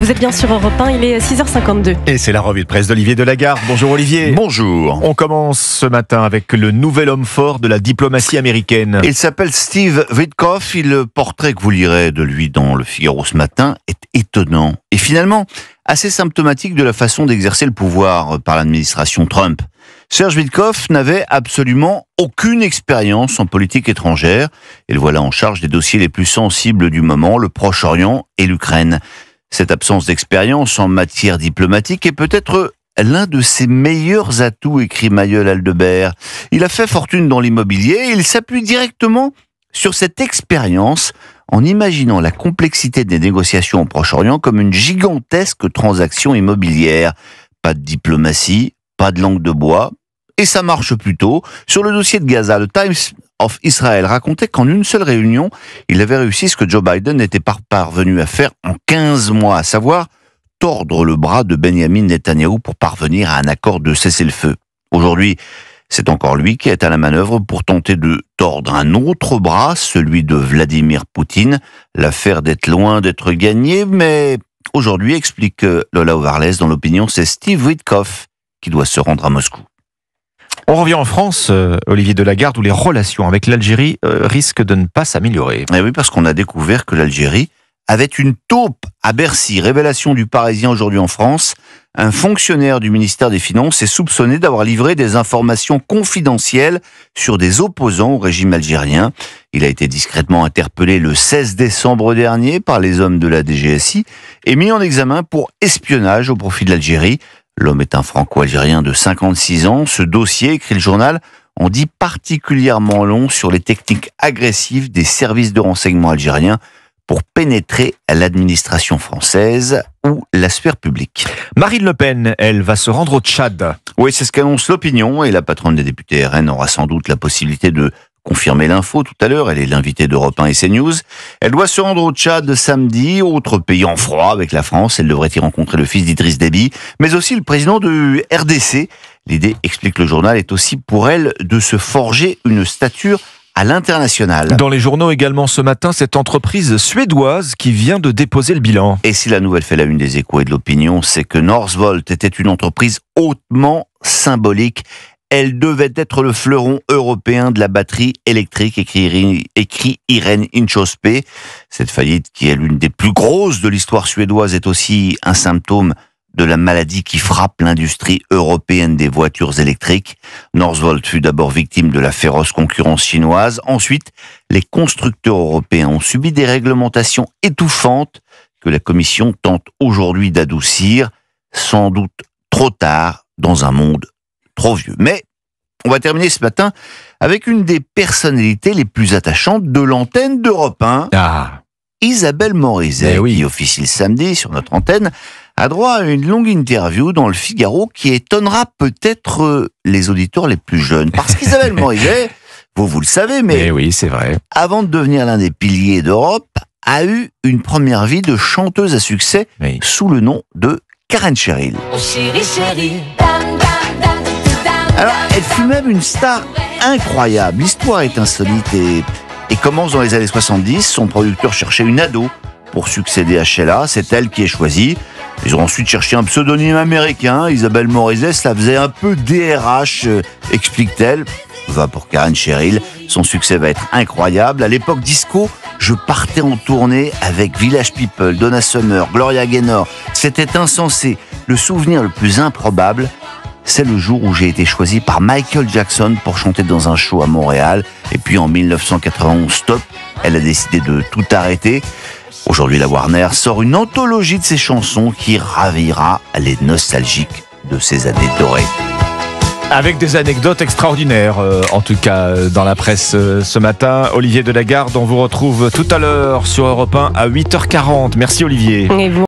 Vous êtes bien sur Europe 1, il est 6h52. Et c'est la revue de presse d'Olivier Delagarde. Bonjour Olivier. Bonjour. On commence ce matin avec le nouvel homme fort de la diplomatie américaine. Il s'appelle Steve Witkoff. Le portrait que vous lirez de lui dans le Figaro ce matin est étonnant. Et finalement, assez symptomatique de la façon d'exercer le pouvoir par l'administration Trump. Serge Witkoff n'avait absolument aucune expérience en politique étrangère. Et le voilà en charge des dossiers les plus sensibles du moment, le Proche-Orient et l'Ukraine. Cette absence d'expérience en matière diplomatique est peut-être l'un de ses meilleurs atouts, écrit Mayol Aldebert. Il a fait fortune dans l'immobilier et il s'appuie directement sur cette expérience en imaginant la complexité des négociations au Proche-Orient comme une gigantesque transaction immobilière. Pas de diplomatie, pas de langue de bois, et ça marche plutôt. Sur le dossier de Gaza, le Times of Israel racontait qu'en une seule réunion, il avait réussi ce que Joe Biden n'était pas parvenu à faire en 15 mois, à savoir tordre le bras de Benjamin Netanyahou pour parvenir à un accord de cessez-le-feu. Aujourd'hui, c'est encore lui qui est à la manœuvre pour tenter de tordre un autre bras, celui de Vladimir Poutine. L'affaire d'être loin d'être gagnée, mais aujourd'hui, explique Lola Ovarles dans l'opinion, c'est Steve Witkoff qui doit se rendre à Moscou. On revient en France, Olivier Delagarde, où les relations avec l'Algérie risquent de ne pas s'améliorer. Et oui, parce qu'on a découvert que l'Algérie avait une taupe à Bercy. Révélation du Parisien aujourd'hui en France. Un fonctionnaire du ministère des Finances est soupçonné d'avoir livré des informations confidentielles sur des opposants au régime algérien. Il a été discrètement interpellé le 16 décembre dernier par les hommes de la DGSI et mis en examen pour espionnage au profit de l'Algérie. L'homme est un franco-algérien de 56 ans. Ce dossier, écrit le journal, en dit particulièrement long sur les techniques agressives des services de renseignement algériens pour pénétrer l'administration française ou la sphère publique. Marine Le Pen, elle va se rendre au Tchad. Oui, c'est ce qu'annonce l'opinion, et la patronne des députés RN aura sans doute la possibilité de confirmer l'info tout à l'heure. Elle est l'invitée d'Europe 1 et CNews. Elle doit se rendre au Tchad samedi, autre pays en froid avec la France. Elle devrait y rencontrer le fils d'Idriss Déby, mais aussi le président de RDC. L'idée, explique le journal, est aussi pour elle de se forger une stature à l'international. Dans les journaux également ce matin, cette entreprise suédoise qui vient de déposer le bilan. Et si la nouvelle fait la une des Échos et de l'opinion, c'est que Northvolt était une entreprise hautement symbolique. Elle devait être le fleuron européen de la batterie électrique, écrit Irène Inchauspé. Cette faillite, qui est l'une des plus grosses de l'histoire suédoise, est aussi un symptôme de la maladie qui frappe l'industrie européenne des voitures électriques. Northvolt fut d'abord victime de la féroce concurrence chinoise. Ensuite, les constructeurs européens ont subi des réglementations étouffantes que la Commission tente aujourd'hui d'adoucir, sans doute trop tard dans un monde trop vieux. Mais on va terminer ce matin avec une des personnalités les plus attachantes de l'antenne d'Europe 1. Isabelle Morizet, qui officie le samedi sur notre antenne, a droit à une longue interview dans le Figaro qui étonnera peut-être les auditeurs les plus jeunes. Parce qu'Isabelle Morizet, vous le savez, mais oui, c'est vrai, avant de devenir l'un des piliers d'Europe, a eu une première vie de chanteuse à succès sous le nom de Karen Cheryl. Alors, elle fut même une star incroyable. L'histoire est insolite et commence dans les années 70. Son producteur cherchait une ado pour succéder à Sheila. C'est elle qui est choisie. Ils ont ensuite cherché un pseudonyme américain. Isabelle Morizet, cela faisait un peu DRH, explique-t-elle. Va pour Karen Cheryl. Son succès va être incroyable. À l'époque disco, je partais en tournée avec Village People, Donna Summer, Gloria Gaynor. C'était insensé. Le souvenir le plus improbable, c'est le jour où j'ai été choisi par Michael Jackson pour chanter dans un show à Montréal. Et puis en 1991, stop, elle a décidé de tout arrêter. Aujourd'hui, la Warner sort une anthologie de ses chansons qui ravira les nostalgiques de ces années dorées. Avec des anecdotes extraordinaires, en tout cas dans la presse ce matin. Olivier Delagarde, on vous retrouve tout à l'heure sur Europe 1 à 8h40. Merci Olivier.